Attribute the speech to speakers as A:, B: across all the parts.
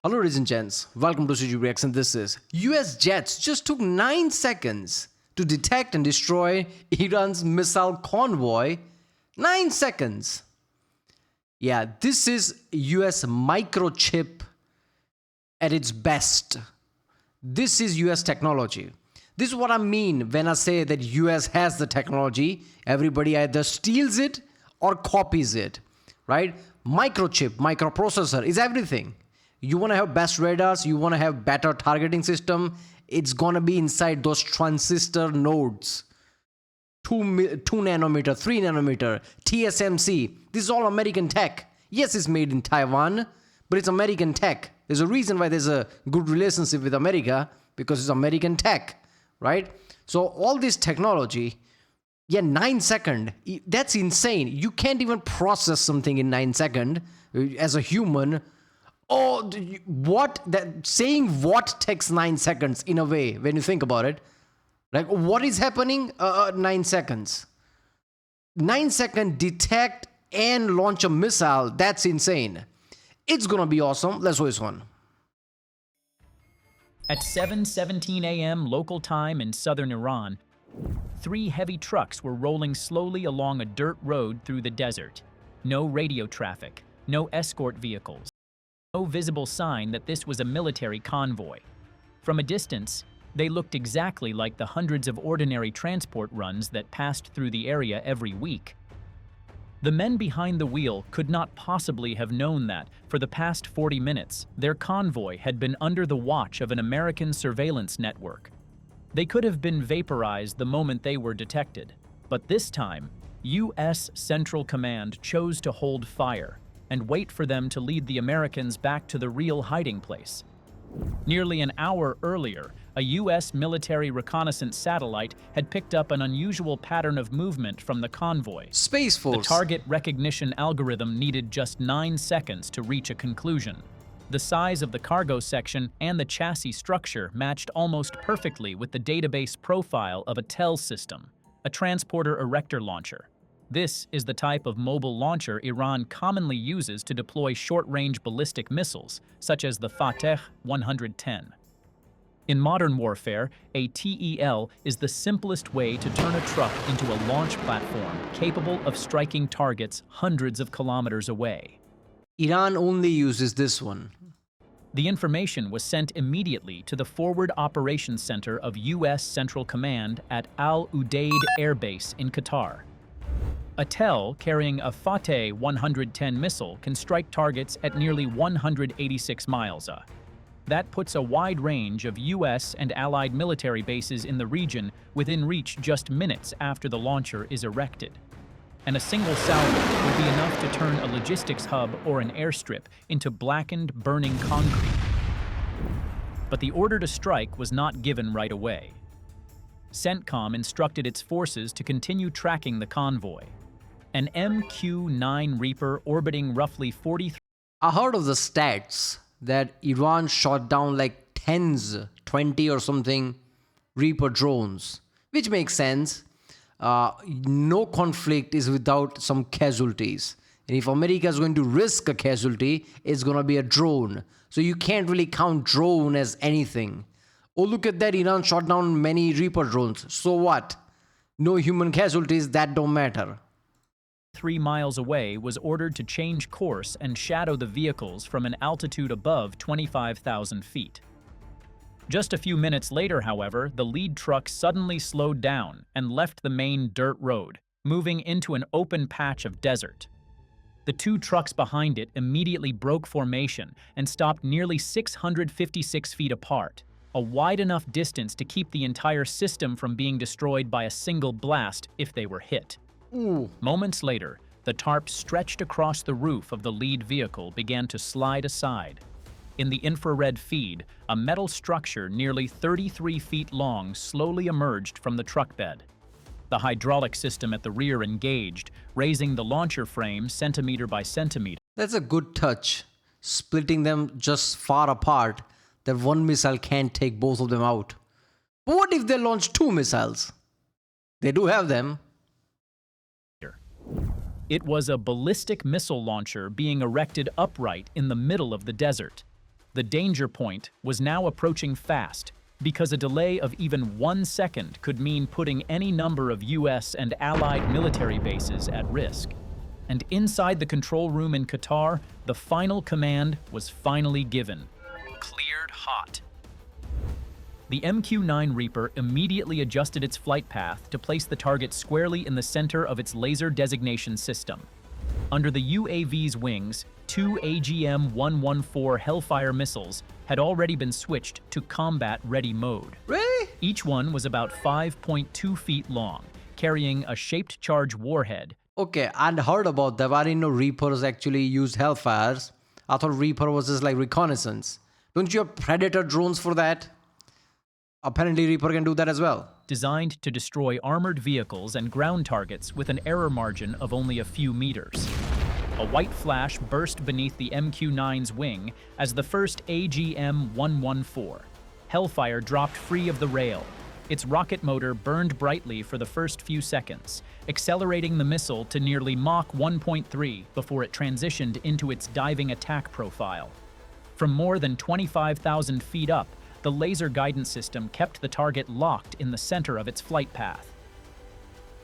A: Hello ladies and gents, welcome to CG Reacts, and this is US jets just took 9 seconds to detect and destroy Iran's missile convoy. 9 seconds. Yeah, this is US microchip at its best. This is US technology. This is what I mean when I say that US has the technology. Everybody either steals it or copies it, right? Microchip, microprocessor is everything. You want to have best radars, you want to have better targeting system, it's going to be inside those transistor nodes. 2 nanometer, 3 nanometer, TSMC. This is all American tech. Yes, it's made in Taiwan, but it's American tech. There's a reason why there's a good relationship with America, because it's American tech, right? So all this technology, 9 seconds, that's insane. You can't even process something in 9 seconds as a human. Oh, what? Saying what takes 9 seconds in a way, when you think about it. Like, what is happening? 9 seconds. 9 seconds detect and launch a missile. That's insane. It's gonna be awesome. Let's watch this one.
B: At 7:17 a.m. local time in southern Iran, 3 heavy trucks were rolling slowly along a dirt road through the desert. No radio traffic, no escort vehicles, no visible sign that this was a military convoy. From a distance, they looked exactly like the hundreds of ordinary transport runs that passed through the area every week. The men behind the wheel could not possibly have known that, for the past 40 minutes, their convoy had been under the watch of an American surveillance network. They could have been vaporized the moment they were detected, but this time, U.S. Central Command chose to hold fire and wait for them to lead the Americans back to the real hiding place. Nearly an hour earlier, a U.S. military reconnaissance satellite had picked up an unusual pattern of movement from the convoy.
A: Space Force.
B: The target recognition algorithm needed just 9 seconds to reach a conclusion. The size of the cargo section and the chassis structure matched almost perfectly with the database profile of a TELs system, a transporter erector launcher. This is the type of mobile launcher Iran commonly uses to deploy short-range ballistic missiles, such as the Fateh 110. In modern warfare, a TEL is the simplest way to turn a truck into a launch platform capable of striking targets hundreds of kilometers away.
A: Iran only uses this one.
B: The information was sent immediately to the Forward Operations Center of U.S. Central Command at Udeid Air Base in Qatar. A TEL carrying a Fateh 110 missile can strike targets at nearly 186 miles. That puts a wide range of U.S. and allied military bases in the region within reach just minutes after the launcher is erected. And a single salvo would be enough to turn a logistics hub or an airstrip into blackened, burning concrete. But the order to strike was not given right away. CENTCOM instructed its forces to continue tracking the convoy. An MQ-9 Reaper orbiting roughly 43.
A: I heard of the stats that Iran shot down like tens, 20 or something Reaper drones, which makes sense. No conflict is without some casualties. And if America is going to risk a casualty, it's going to be a drone. So you can't really count drone as anything. Oh, look at that, Iran shot down many Reaper drones. So what? No human casualties, that don't matter.
B: 3 miles away was ordered to change course and shadow the vehicles from an altitude above 25,000 feet. Just a few minutes later, however, the lead truck suddenly slowed down and left the main dirt road, moving into an open patch of desert. The 2 trucks behind it immediately broke formation and stopped nearly 656 feet apart, a wide enough distance to keep the entire system from being destroyed by a single blast if they were hit.
A: Ooh.
B: Moments later, the tarp stretched across the roof of the lead vehicle began to slide aside. In the infrared feed, a metal structure nearly 33 feet long slowly emerged from the truck bed. The hydraulic system at the rear engaged, raising the launcher frame centimeter by centimeter.
A: That's a good touch, splitting them just far apart that one missile can't take both of them out. But what if they launch 2 missiles? They do have them.
B: It was a ballistic missile launcher being erected upright in the middle of the desert. The danger point was now approaching fast, because a delay of even 1 second could mean putting any number of US and allied military bases at risk. And inside the control room in Qatar, the final command was finally given. Cleared hot. The MQ-9 Reaper immediately adjusted its flight path to place the target squarely in the center of its laser designation system. Under the UAV's wings, 2 AGM-114 Hellfire missiles had already been switched to combat-ready mode.
A: Really?
B: Each one was about 5.2 feet long, carrying a shaped charge warhead.
A: Okay, I'd heard about that. I didn't know Reapers actually used Hellfires. I thought Reaper was just like reconnaissance. Don't you have Predator drones for that? Apparently Reaper can do that as well.
B: Designed to destroy armored vehicles and ground targets with an error margin of only a few meters. A white flash burst beneath the MQ-9's wing as the first AGM-114. Hellfire dropped free of the rail. Its rocket motor burned brightly for the first few seconds, accelerating the missile to nearly Mach 1.3 before it transitioned into its diving attack profile. From more than 25,000 feet up, the laser guidance system kept the target locked in the center of its flight path.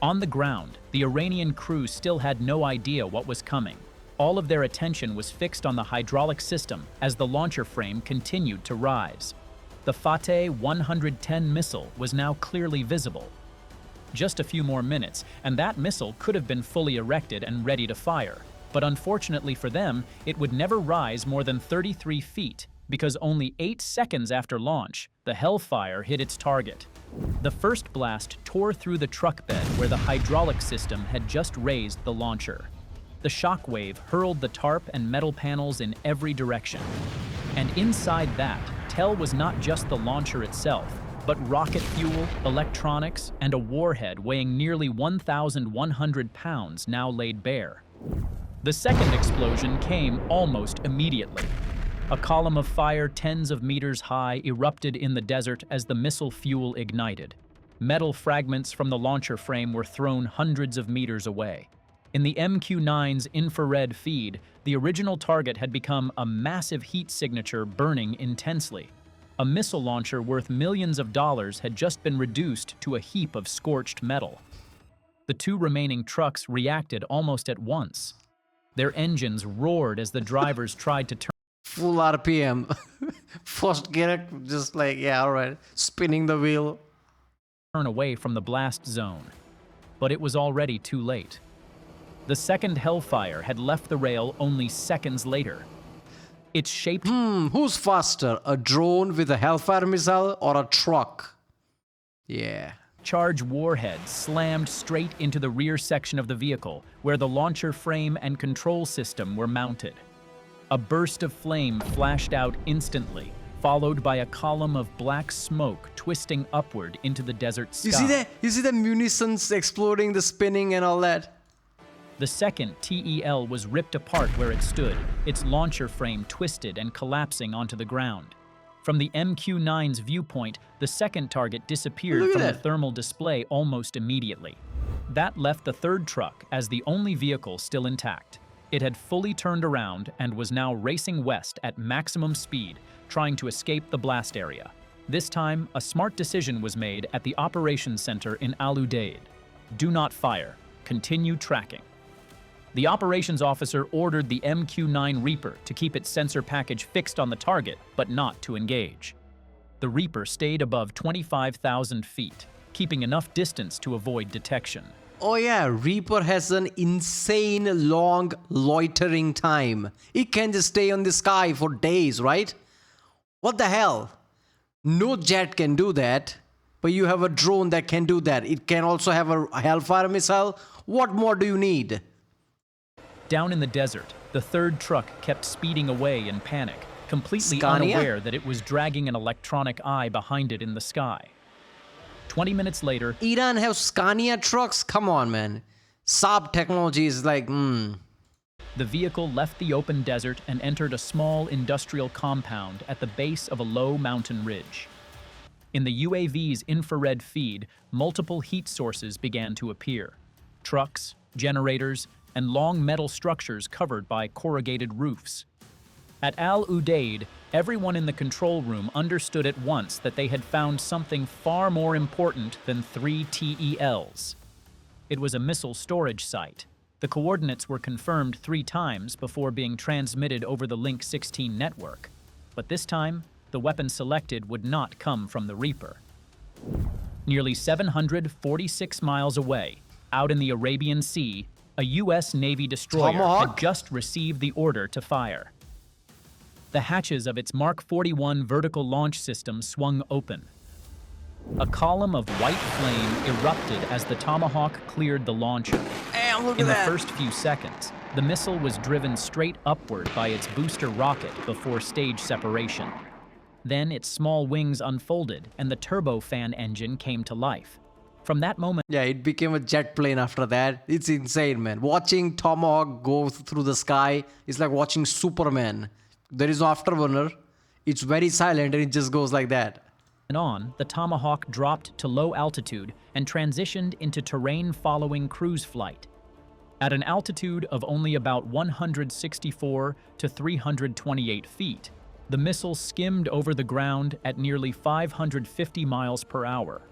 B: On the ground, the Iranian crew still had no idea what was coming. All of their attention was fixed on the hydraulic system as the launcher frame continued to rise. The Fateh 110 missile was now clearly visible. Just a few more minutes, and that missile could have been fully erected and ready to fire. But unfortunately for them, it would never rise more than 33 feet, because only 8 seconds after launch, the Hellfire hit its target. The first blast tore through the truck bed where the hydraulic system had just raised the launcher. The shockwave hurled the tarp and metal panels in every direction. And inside that, TEL was not just the launcher itself, but rocket fuel, electronics, and a warhead weighing nearly 1,100 pounds now laid bare. The second explosion came almost immediately. A column of fire tens of meters high erupted in the desert as the missile fuel ignited. Metal fragments from the launcher frame were thrown hundreds of meters away. In the MQ-9's infrared feed, the original target had become a massive heat signature burning intensely. A missile launcher worth millions of dollars had just been reduced to a heap of scorched metal. The two remaining trucks reacted almost at once. Their engines roared as the drivers tried to turn
A: Full RPM. First gear, just like, yeah, all right. Spinning the wheel.
B: away from the blast zone. But it was already too late. The second Hellfire had left the rail only seconds later. Its shaped
A: Who's faster? A drone with a Hellfire missile or a truck? Yeah.
B: charge warhead slammed straight into the rear section of the vehicle, where the launcher frame and control system were mounted. A burst of flame flashed out instantly, followed by a column of black smoke twisting upward into the desert sky.
A: You see the munitions exploding, the spinning and all that?
B: The second TEL was ripped apart where it stood, its launcher frame twisted and collapsing onto the ground. From the MQ-9's viewpoint, the second target disappeared from the thermal display almost immediately. That left the third truck as the only vehicle still intact. It had fully turned around and was now racing west at maximum speed, trying to escape the blast area. This time, a smart decision was made at the operations center in Udeid. Do not fire. Continue tracking. The operations officer ordered the MQ-9 Reaper to keep its sensor package fixed on the target, but not to engage. The Reaper stayed above 25,000 feet, keeping enough distance to avoid detection.
A: Oh yeah, Reaper has an insane long loitering time. It can just stay on the sky for days, right? What the hell? No jet can do that, but you have a drone that can do that. It can also have a Hellfire missile. What more do you need?
B: Down in the desert, the third truck kept speeding away in panic, completely
A: Scania?
B: unaware that it was dragging an electronic eye behind it in the sky. 20 minutes later,
A: Iran have Scania trucks? Come on, man. Saab technology is like,
B: the vehicle left the open desert and entered a small industrial compound at the base of a low mountain ridge. In the UAV's infrared feed, multiple heat sources began to appear. Trucks, generators, and long metal structures covered by corrugated roofs. At Al Udeid, everyone in the control room understood at once that they had found something far more important than 3 TELs. It was a missile storage site. The coordinates were confirmed 3 times before being transmitted over the Link 16 network. But this time, the weapon selected would not come from the Reaper. Nearly 746 miles away, out in the Arabian Sea, a U.S. Navy destroyer
A: Tomahawk?
B: had just received the order to fire. The hatches of its Mark 41 vertical launch system swung open. A column of white flame erupted as the Tomahawk cleared the launcher.
A: Damn, look
B: In
A: at
B: the
A: that.
B: first few seconds, the missile was driven straight upward by its booster rocket before stage separation. Then its small wings unfolded and the turbofan engine came to life. From that moment,
A: Yeah, it became a jet plane after that. It's insane, man. Watching Tomahawk go through the sky is like watching Superman. There is no afterburner. It's very silent and it just goes like that.
B: on, the Tomahawk dropped to low altitude and transitioned into terrain-following cruise flight. At an altitude of only about 164 to 328 feet, the missile skimmed over the ground at nearly 550 miles per hour.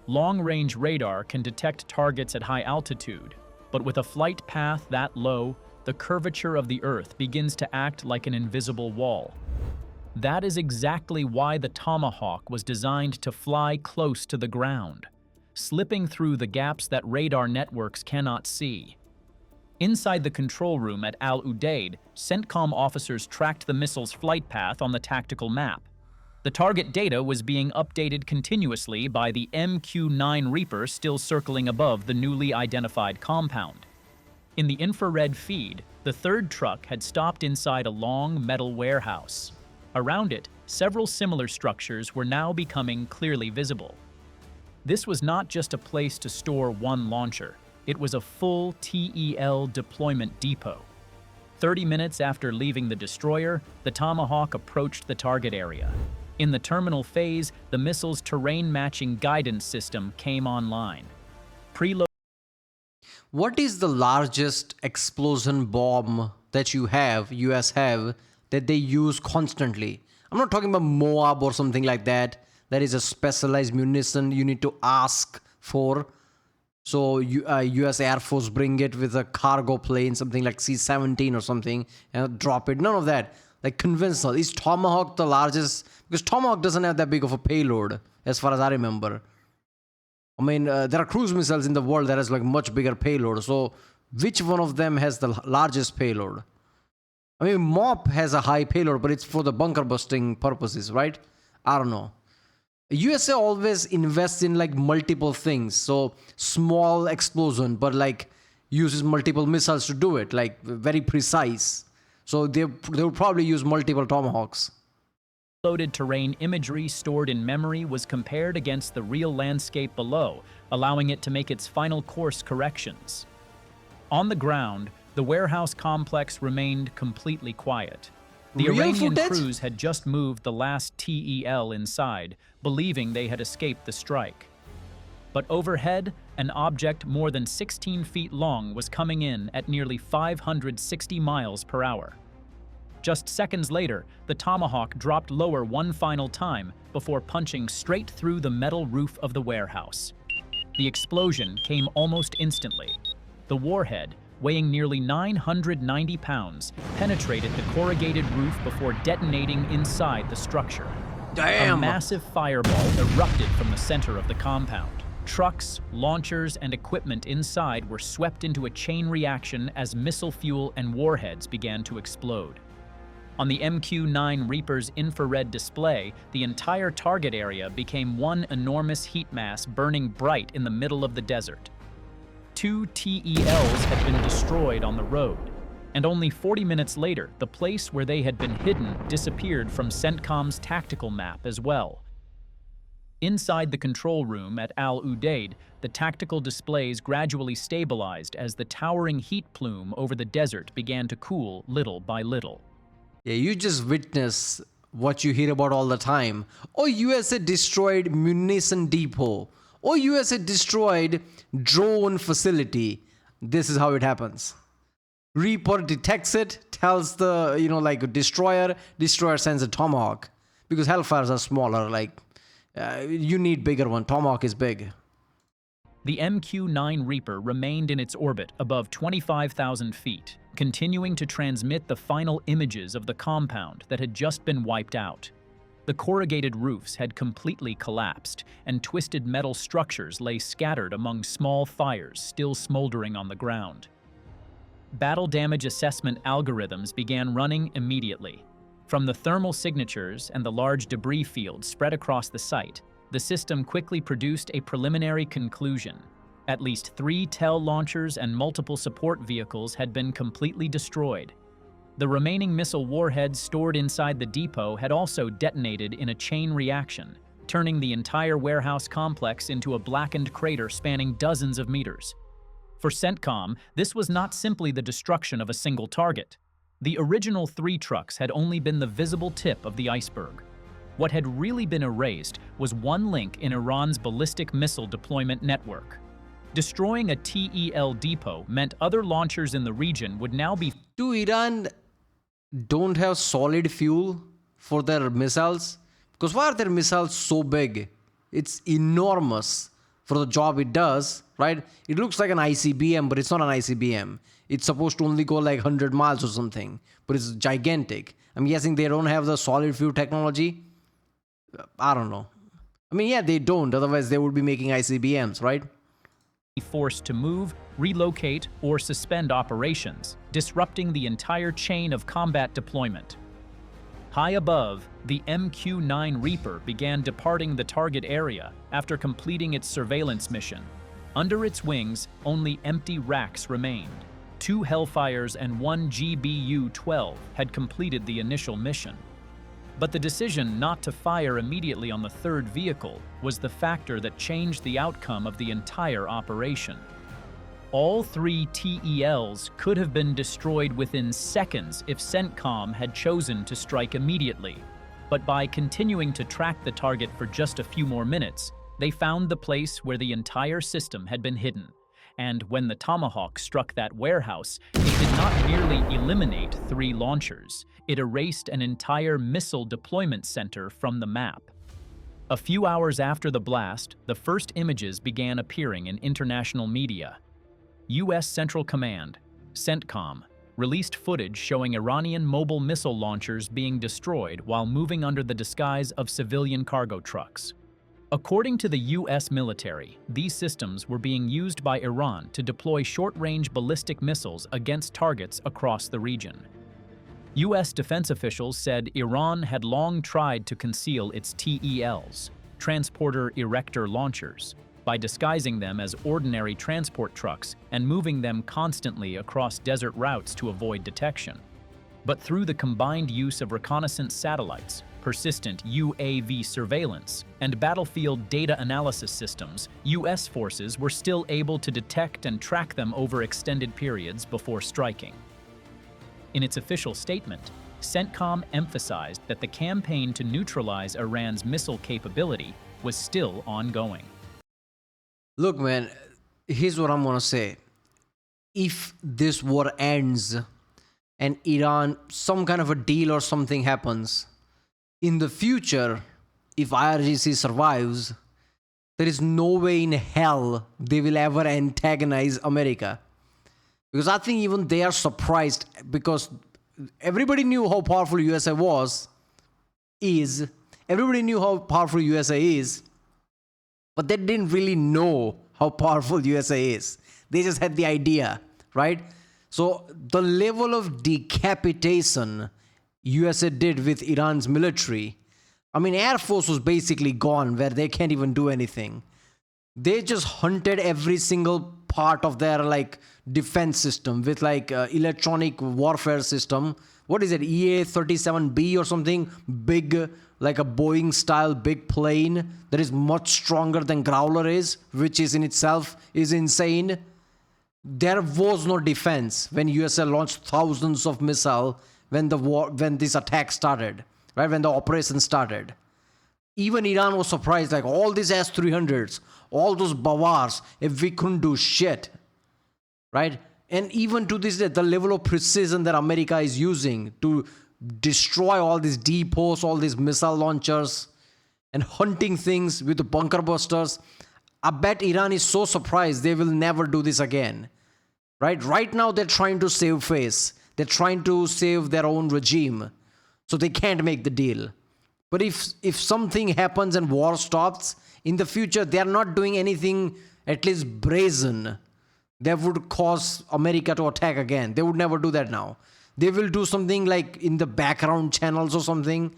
B: Long-range radar can detect targets at high altitude, but with a flight path that low, the curvature of the Earth begins to act like an invisible wall. That is exactly why the Tomahawk was designed to fly close to the ground, slipping through the gaps that radar networks cannot see. Inside the control room at Al Udeid, CENTCOM officers tracked the missile's flight path on the tactical map. The target data was being updated continuously by the MQ-9 Reaper still circling above the newly identified compound. In the infrared feed, the third truck had stopped inside a long metal warehouse. Around it, several similar structures were now becoming clearly visible. This was not just a place to store one launcher. It was a full TEL deployment depot. 30 minutes after leaving the destroyer, the Tomahawk approached the target area. In the terminal phase, the missile's terrain-matching guidance system came online.
A: What is the largest explosion bomb that US have, that they use constantly? I'm not talking about Moab or something like that. That is a specialized munition you need to ask for. So US Air Force bring it with a cargo plane, something like C-17 or something, and drop it. None of that. Like conventional. Is Tomahawk the largest? Because Tomahawk doesn't have that big of a payload, as far as I remember. I mean, there are cruise missiles in the world that has like much bigger payload. So which one of them has the largest payload? I mean, MOP has a high payload, but it's for the bunker busting purposes, right? I don't know. USA always invests in like multiple things. So small explosion, but like uses multiple missiles to do it, like very precise. So they will probably use multiple Tomahawks.
B: Loaded terrain imagery stored in memory was compared against the real landscape below, allowing it to make its final course corrections. On the ground, the warehouse complex remained completely quiet. The
A: Real
B: Iranian
A: footage?
B: crews had just moved the last TEL inside, believing they had escaped the strike. But overhead, an object more than 16 feet long was coming in at nearly 560 miles per hour. Just seconds later, the Tomahawk dropped lower one final time before punching straight through the metal roof of the warehouse. The explosion came almost instantly. The warhead, weighing nearly 990 pounds, penetrated the corrugated roof before detonating inside the structure.
A: Damn!
B: A massive fireball erupted from the center of the compound. Trucks, launchers, and equipment inside were swept into a chain reaction as missile fuel and warheads began to explode. On the MQ-9 Reaper's infrared display, the entire target area became one enormous heat mass burning bright in the middle of the desert. 2 TELs had been destroyed on the road, and only 40 minutes later, the place where they had been hidden disappeared from CENTCOM's tactical map as well. Inside the control room at Al Udeid, the tactical displays gradually stabilized as the towering heat plume over the desert began to cool little by little.
A: Yeah, you just witness what you hear about all the time. Oh, USA destroyed munition depot. Oh, USA destroyed drone facility. This is how it happens. Reaper detects it, tells the, like a destroyer sends a Tomahawk. Because Hellfires are smaller, you need bigger one. Tomahawk is big.
B: The MQ-9 Reaper remained in its orbit above 25,000 feet, continuing to transmit the final images of the compound that had just been wiped out. The corrugated roofs had completely collapsed, and twisted metal structures lay scattered among small fires still smoldering on the ground. Battle damage assessment algorithms began running immediately. From the thermal signatures and the large debris field spread across the site, the system quickly produced a preliminary conclusion. At least 3 TEL launchers and multiple support vehicles had been completely destroyed. The remaining missile warheads stored inside the depot had also detonated in a chain reaction, turning the entire warehouse complex into a blackened crater spanning dozens of meters. For CENTCOM, this was not simply the destruction of a single target. The original 3 trucks had only been the visible tip of the iceberg. What had really been erased was one link in Iran's ballistic missile deployment network. Destroying a TEL depot meant other launchers in the region would now be...
A: Do Iran don't have solid fuel for their missiles? Because why are their missiles so big? It's enormous for the job it does, right? It looks like an ICBM, but it's not an ICBM. It's supposed to only go like 100 miles or something, but it's gigantic. I'm guessing they don't have the solid fuel technology. I don't know. I mean, yeah, they don't. Otherwise, they would be making ICBMs, right?
B: Forced to move, relocate, or suspend operations, disrupting the entire chain of combat deployment. High above, the MQ-9 Reaper began departing the target area after completing its surveillance mission. Under its wings, only empty racks remained. 2 Hellfires and 1 GBU-12 had completed the initial mission. But the decision not to fire immediately on the 3rd vehicle was the factor that changed the outcome of the entire operation. All 3 TELs could have been destroyed within seconds if CENTCOM had chosen to strike immediately. But by continuing to track the target for just a few more minutes, they found the place where the entire system had been hidden. And when the Tomahawk struck that warehouse, it did not merely eliminate 3 launchers, it erased an entire missile deployment center from the map. A few hours after the blast, the first images began appearing in international media. U.S. Central Command, CENTCOM, released footage showing Iranian mobile missile launchers being destroyed while moving under the disguise of civilian cargo trucks. According to the U.S. military, these systems were being used by Iran to deploy short-range ballistic missiles against targets across the region. U.S. defense officials said Iran had long tried to conceal its TELs, transporter erector launchers, by disguising them as ordinary transport trucks and moving them constantly across desert routes to avoid detection. But through the combined use of reconnaissance satellites, persistent UAV surveillance, and battlefield data analysis systems, U.S. forces were still able to detect and track them over extended periods before striking. In its official statement, CENTCOM emphasized that the campaign to neutralize Iran's missile capability was still ongoing.
A: Look, man, here's what I'm gonna say. If this war ends and Iran, some kind of a deal or something happens, in the future, if IRGC survives, there is no way in hell they will ever antagonize America. Because I think even they are surprised, because everybody knew how powerful USA is. Everybody knew how powerful USA is, but they didn't really know how powerful USA is. They just had the idea, right? So the level of decapitation USA did with Iran's military, I mean, Air Force was basically gone, where they can't even do anything. They just hunted every single part of their defense system with electronic warfare system. What is it, EA-37B or something? Big, like a Boeing style big plane that is much stronger than Growler is, which is in itself is insane. There was no defense when USA launched thousands of missiles when this attack started, right? When the operation started. Even Iran was surprised, all these S-300s, all those Bavars, if we couldn't do shit, right? And even to this day, the level of precision that America is using to destroy all these depots, all these missile launchers, and hunting things with the bunker busters, I bet Iran is so surprised they will never do this again. Right now, they're trying to save face. They're trying to save their own regime. So they can't make the deal. But if something happens and war stops, in the future, they are not doing anything at least brazen that would cause America to attack again. They would never do that now. They will do something like in the background channels or something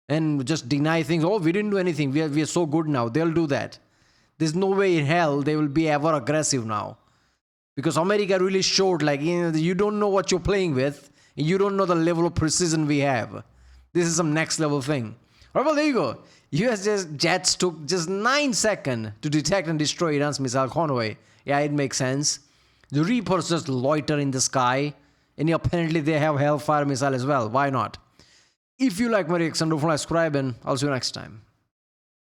A: and just deny things. Oh, we didn't do anything. We are so good now. They'll do that. There's no way in hell they will be ever aggressive now. Because America really showed, like, you don't know what you're playing with. You don't know the level of precision we have. This is some next level thing. All right, well, there you go. US jets took just 9 seconds to detect and destroy Iran's missile convoy. Yeah, it makes sense. The Reapers just loiter in the sky. And apparently they have Hellfire missile as well. Why not? If you like my reaction, don't forget to subscribe, and I'll see you next time.